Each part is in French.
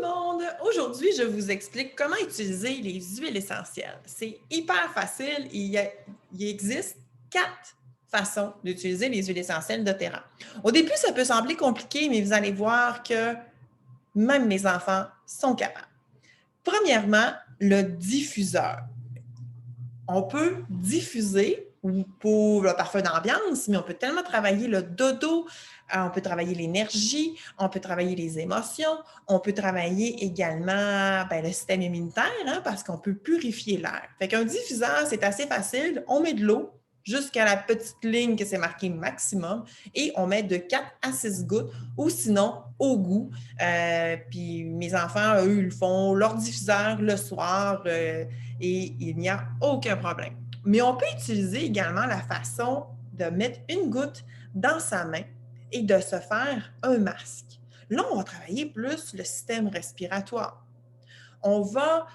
le monde! Aujourd'hui, je vous explique comment utiliser les huiles essentielles. C'est hyper facile. Il existe 4 façons d'utiliser les huiles essentielles doTERRA. Au début, ça peut sembler compliqué, mais vous allez voir que même mes enfants sont capables. Premièrement, le diffuseur. On peut diffuser pour le parfum d'ambiance, mais on peut tellement travailler le dodo, on peut travailler l'énergie, on peut travailler les émotions, on peut travailler également le système immunitaire, parce qu'on peut purifier l'air. Fait qu'un diffuseur, c'est assez facile. On met de l'eau jusqu'à la petite ligne que c'est marqué maximum et on met de 4 à 6 gouttes ou sinon au goût. Puis mes enfants, eux, ils font leur diffuseur le soir et il n'y a aucun problème. Mais on peut utiliser également la façon de mettre une goutte dans sa main et de se faire un masque. Là, on va travailler plus le système respiratoire. On va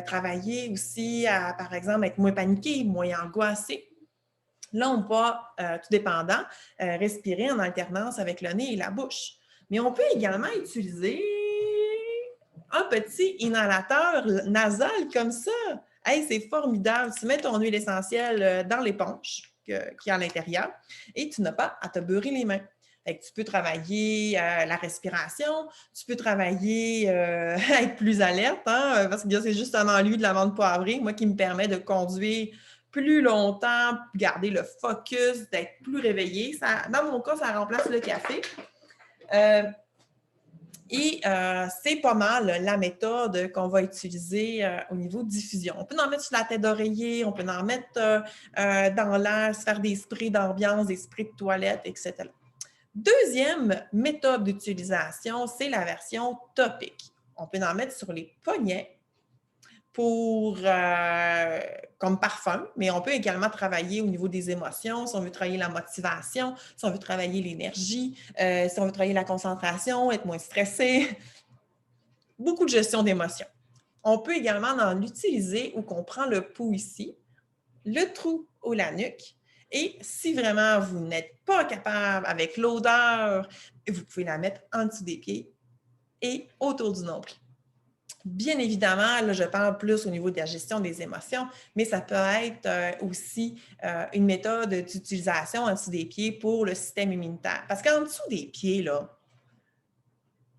travailler aussi à, par exemple, être moins paniqué, moins angoissé. Là, on va, tout dépendant, respirer en alternance avec le nez et la bouche. Mais on peut également utiliser un petit inhalateur nasal comme ça. Hey, c'est formidable. Tu mets ton huile essentielle dans l'éponge qui est à l'intérieur et tu n'as pas à te beurrer les mains. Fait que tu peux travailler la respiration, tu peux travailler être plus alerte, parce que c'est justement l'huile de lavande poivrée, moi, qui me permet de conduire plus longtemps, garder le focus, d'être plus réveillé. Ça, dans mon cas, ça remplace le café. C'est pas mal la méthode qu'on va utiliser au niveau de diffusion. On peut en mettre sur la tête d'oreiller, on peut en mettre dans l'air, se faire des sprays d'ambiance, des sprays de toilette, etc. Deuxième méthode d'utilisation, c'est la version topique. On peut en mettre sur les poignets comme parfum, mais on peut également travailler au niveau des émotions, si on veut travailler la motivation, si on veut travailler l'énergie, si on veut travailler la concentration, être moins stressé. Beaucoup de gestion d'émotions. On peut également en utiliser où on prend le pouls ici, le trou ou la nuque. Et si vraiment vous n'êtes pas capable avec l'odeur, vous pouvez la mettre en dessous des pieds et autour du nombril. Bien évidemment, là, je parle plus au niveau de la gestion des émotions, mais ça peut être aussi une méthode d'utilisation en dessous des pieds pour le système immunitaire. Parce qu'en dessous des pieds, là,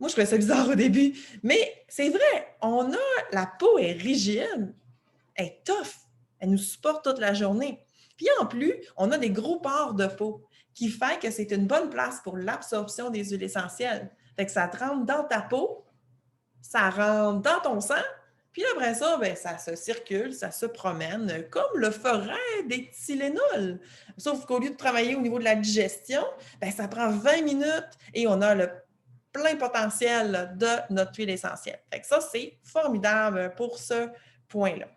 moi, je trouvais ça bizarre au début, mais c'est vrai, la peau est rigide, elle est tough, elle nous supporte toute la journée. Puis en plus, on a des gros pores de peau qui fait que c'est une bonne place pour l'absorption des huiles essentielles. Fait que ça te rentre dans ta peau, ça rentre dans ton sang, puis après ça, ça se circule, ça se promène, comme le ferait des Tylenol. Sauf qu'au lieu de travailler au niveau de la digestion, ça prend 20 minutes et on a le plein potentiel de notre huile essentielle. Fait que ça, c'est formidable pour ce point-là.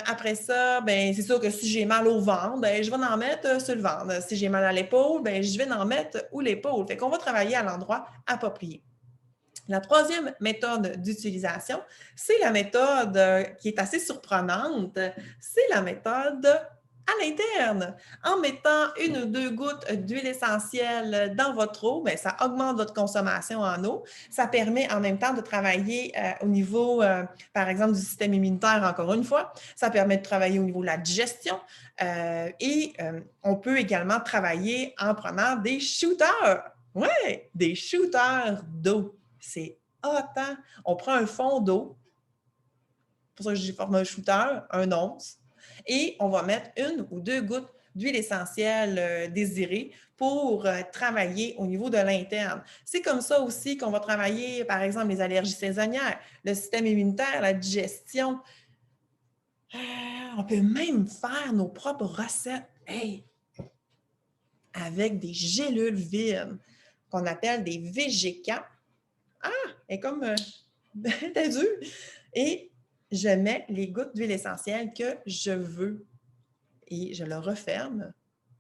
Après ça, c'est sûr que si j'ai mal au ventre, je vais en mettre sur le ventre. Si j'ai mal à l'épaule, je vais en mettre où l'épaule. Fait qu'on va travailler à l'endroit approprié. La troisième méthode d'utilisation, c'est la méthode qui est assez surprenante, c'est la méthode à l'interne. En mettant 1 ou 2 gouttes d'huile essentielle dans votre eau, ça augmente votre consommation en eau. Ça permet en même temps de travailler au niveau, par exemple, du système immunitaire, encore une fois. Ça permet de travailler au niveau de la digestion on peut également travailler en prenant des shooters. Oui, des shooters d'eau. C'est hot, hein? On prend un fond d'eau, pour ça que j'ai formé un shooter, 1 once, et on va mettre 1 ou 2 gouttes d'huile essentielle désirée pour travailler au niveau de l'interne. C'est comme ça aussi qu'on va travailler, par exemple, les allergies saisonnières, le système immunitaire, la digestion. On peut même faire nos propres recettes. Hey! Avec des gélules vides qu'on appelle des VGK. Ah! Elle est comme t'as dû. Et je mets les gouttes d'huile essentielle que je veux. Et je le referme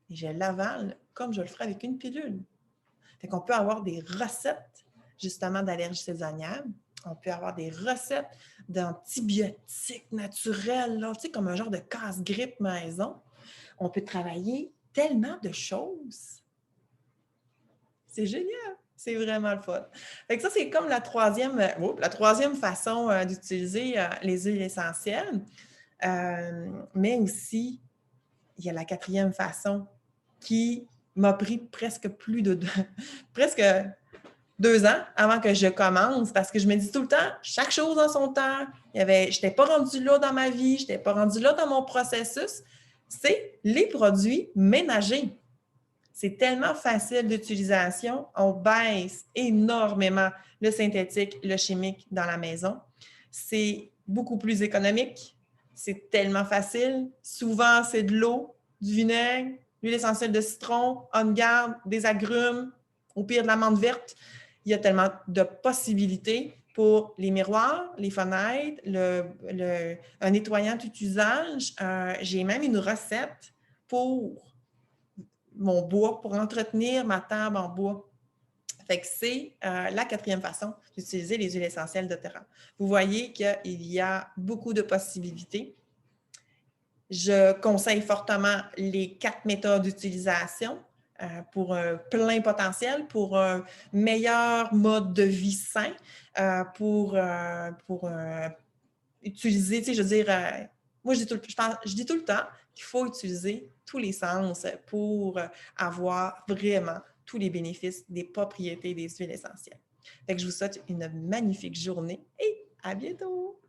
et je l'avale comme je le ferais avec une pilule. Fait qu'on peut avoir des recettes, justement, d'allergies saisonnières. On peut avoir des recettes d'antibiotiques naturels, là, tu sais, comme un genre de casse-grippe maison. On peut travailler tellement de choses. C'est génial! C'est vraiment le fun. Fait que ça, c'est comme la troisième façon d'utiliser les huiles essentielles. Mais aussi, il y a la quatrième façon qui m'a pris presque presque 2 ans avant que je commence parce que je me dis tout le temps, chaque chose en son temps. Je n'étais pas rendue là dans ma vie, je n'étais pas rendue là dans mon processus. C'est les produits ménagers. C'est tellement facile d'utilisation. On baisse énormément le synthétique, le chimique dans la maison. C'est beaucoup plus économique. C'est tellement facile. Souvent, c'est de l'eau, du vinaigre, l'huile essentielle de citron, on garde, des agrumes, au pire de la menthe verte. Il y a tellement de possibilités pour les miroirs, les fenêtres, un nettoyant tout usage. J'ai même une recette pour mon bois, pour entretenir ma table en bois. Fait que c'est la quatrième façon d'utiliser les huiles essentielles de terrain. Vous voyez qu'il y a beaucoup de possibilités. Je conseille fortement les 4 méthodes d'utilisation pour un plein potentiel, pour un meilleur mode de vie sain, pour utiliser, tu sais, je veux dire, moi, je dis tout le temps qu'il faut utiliser tous les sens pour avoir vraiment tous les bénéfices des propriétés des huiles essentielles. Fait que je vous souhaite une magnifique journée et à bientôt!